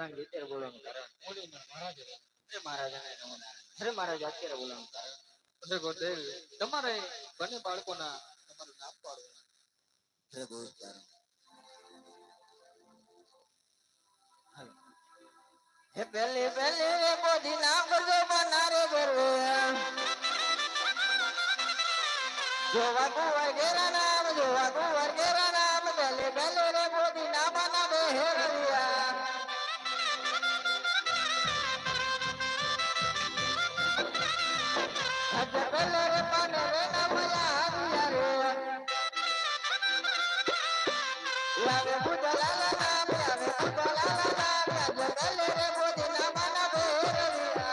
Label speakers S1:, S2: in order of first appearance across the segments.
S1: પ્રધાન અત્યારે બોલવાનું કારણ
S2: મહારાજ
S1: મહારાજાને અરે મહારાજ અત્યારે બોલવાનું કારણ
S2: અરે ગુરુદેવ તમારે બંને બાળકોના તમારું નામ પાડવું
S1: અરે બહુ સારું હે પહેલી પહેલી રે બોધી નામ કરજો બનારે ગરવે જોવા કુંવર ઘેરા નામ જોવા કુંવર ઘેરા નામ પહેલી પહેલી રે બોધી નામ બનાવે હેરિયા હજે પહેલે રે પાને રે નામ હરિયા રે લાવે બુધલાલા નામ લાવે બુધલાલા નામ હજે પહેલે રે બોધી નામ બનાવે હેરિયા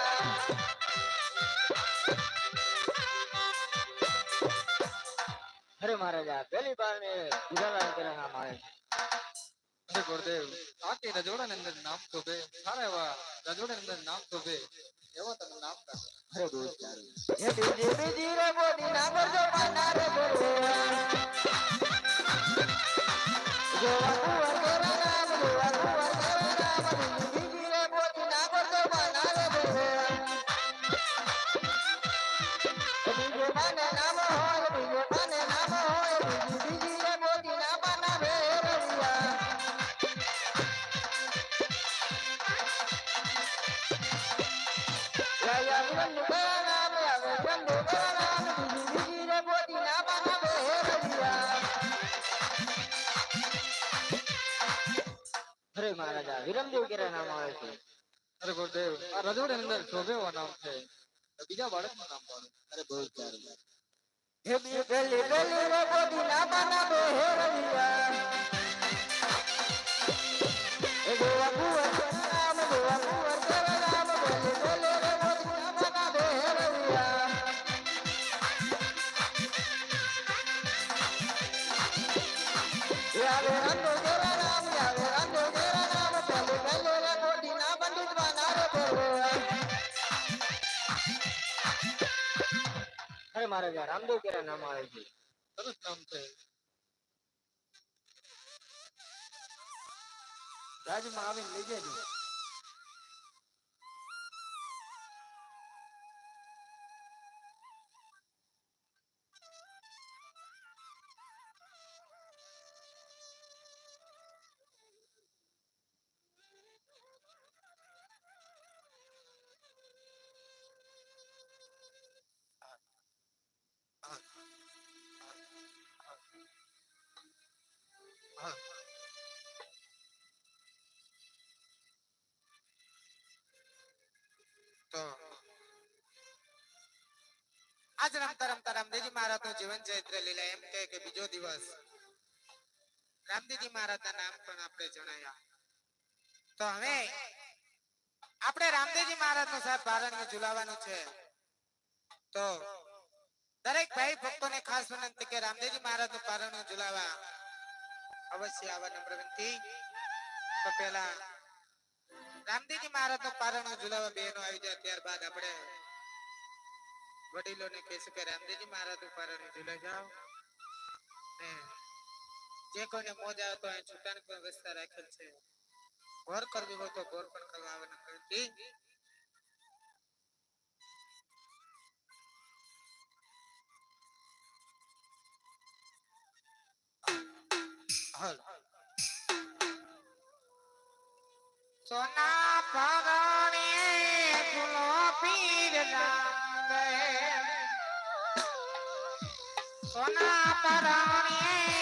S1: અરે મહારાજા પહેલી બાર ને બુધલાલ તેરા નામ આવે છે
S2: અરે ગુરુદેવ આખી રજવાડાની અંદર નામ શોભે સારા એવા રજવાડાની અંદર નામ શોભે એવા તમે નામ કાઢો
S1: અરે બહુ સારું હે બીજી બીજી રે બોધી નામ કરજો બનારે ગરવે જોવા કુંવર ઘેરા નામ જોવા કુંવર ઘેરા નામ બીજી રે બોધી નામ કરજો બનારે ગરવે બીજો બાને નામ હોય બીજો બાને નામ હોય બીજી રે બોધી નામ બનાવે હેરિયા યા વિરંદુ ઘેરા નામ યા વિરંદુ ઘેરા નામ બીજી રે બોધી નામ બનાવે હેરિયા અરે મહારાજા વિરમદેવ ઘેરા નામ આવે છે
S2: અરે ગુરુદેવ આ રજવાડાની અંદર શોભે એવા નામ છે બીજા બાળકનું નામ પાડો
S1: અરે બહુ સારું હે બી પહેલી પહેલી રે બોધી નામ બનાવે હેરિયા એ ગોવા કુંવર ઘેરા નામ ગોવા કુંવર ઘેરા નામ પહેલી પહેલી રે બોધી નામ બનાવે હેરિયા યાવે રંગો ઘેરા નામ યાવે રંગો ઘેરા નામ પહેલી પહેલી રે બોધી નામ બંદૂક બનાવે હેરિયા અરે મહારાજા રામદેવ ઘેરા નામ આવે છે
S2: સરસ નામ છે
S1: રાજમાં આવીને લઈ જજો
S3: તો આજ રમતા રમતા રામદેવજી મહારાજ નું જીવન ચરિત્ર લીલા એમ કહે કે બીજો દિવસ રામદેવજી મહારાજ ના નામ પણ આપણે જણાયા તો હવે આપણે રામદેવજી મહારાજ નું સાહેબ પારણ્ય ઝુલાવવાનું છે તો દરેક ભાઈ ભક્તોને ખાસ વિનંતી કે રામદેવજી મહારાજ નું પારણ્ય ઝુલાવા અવશ્ય આવા નમ્ર વિનંતી તો પહેલા રામદેવજી મહારાજ નું પારણું ઝુલાવા બહેનો આવી જાય ત્યારબાદ આપણે વડીલોને કહેશું કે રામદેવજી મહારાજ નું પારણું ઝુલાઈ જાઓ ને જે કોઈને મોજ આવે તો અહીં છૂટાની પણ વ્યવસ્થા રાખેલ છે ઘોર કરવી હોય તો ઘોર પણ કરવા આવવાનું વિનંતી હલ સોના પરણે ફૂલો પીર નામ સોના પરણે